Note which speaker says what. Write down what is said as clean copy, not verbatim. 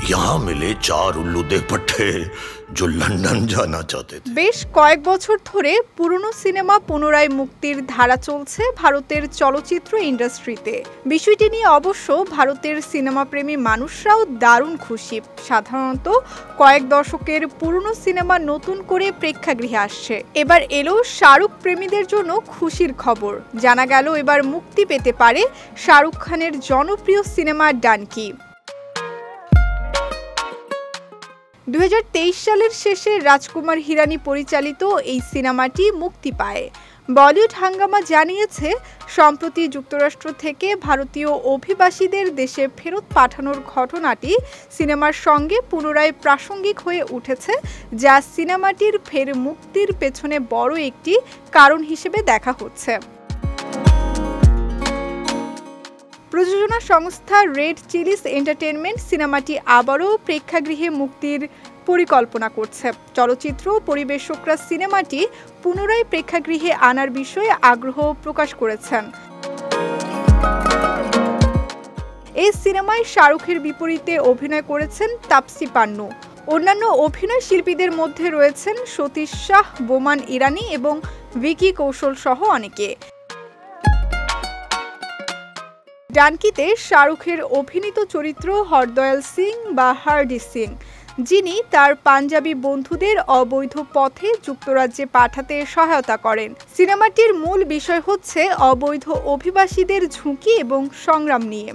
Speaker 1: यहाँ मिले 4 उल्लू देख पट्टे जो लंदन जाना चाहते थे।
Speaker 2: বেশ কয়েক বছর ধরে পুরনো সিনেমা পুনরায় মুক্তির ধারা চলছে ভারতের চলচ্চিত্র ইন্ডাস্ট্রিতে। বিষয়টি নিয়ে অবশ্য ভারতের সিনেমাপ্রেমী মানুষরাও দারুণ খুশি। সাধারণত কয়েক দশকের পুরনো সিনেমা নতুন করে প্রেক্ষাগৃহে আসছে। এবার এলো শাহরুখ প্রেমীদের জন্য খুশির খবর। জানা গেল এবার মুক্তি পেতে পারে শাহরুখ খানের জনপ্রিয় সিনেমা ডানকি। 2023 সালের শেষে রাজকুমার হিরানি পরিচালিত এই সিনেমাটি মুক্তি পায়। বলিউড হাঙ্গামা জানিয়েছে, সম্প্রতি যুক্তরাষ্ট্র থেকে ভারতীয় অভিবাসীদের দেশে ফেরত পাঠানোর ঘটনাটি সিনেমার সঙ্গে পুনরায় প্রাসঙ্গিক হয়ে উঠেছে, যা সিনেমাটির ফের মুক্তির পেছনে বড় একটি কারণ হিসেবে দেখা হচ্ছে। প্রযোজনা সংস্থা রেড চিলিস এন্টারটেইনমেন্ট সিনেমাটি আবারও প্রেক্ষাগৃহে মুক্তির পরিকল্পনা করছে। চলচ্চিত্র পরিবেশকরা সিনেমাটি পুনরায় প্রেক্ষাগৃহে আনার বিষয়ে আগ্রহ প্রকাশ করেছেন। এই সিনেমায় শাহরুখের বিপরীতে অভিনয় করেছেন তাপসী পান্নু। অন্যান্য অভিনয় শিল্পীদের মধ্যে রয়েছেন সতীশ শাহ, বোমান ইরানি এবং ভিকি কৌশল সহ অনেকে। ডানকিতে শাহরুখের অভিনীত চরিত্র হরদয়াল সিং বা হার্ডি সিং, যিনি তার পাঞ্জাবি বন্ধুদের অবৈধ পথে যুক্তরাজ্যে পাঠাতে সহায়তা করেন। সিনেমাটির মূল বিষয় হচ্ছে অবৈধ অভিবাসীদের ঝুঁকি এবং সংগ্রাম নিয়ে।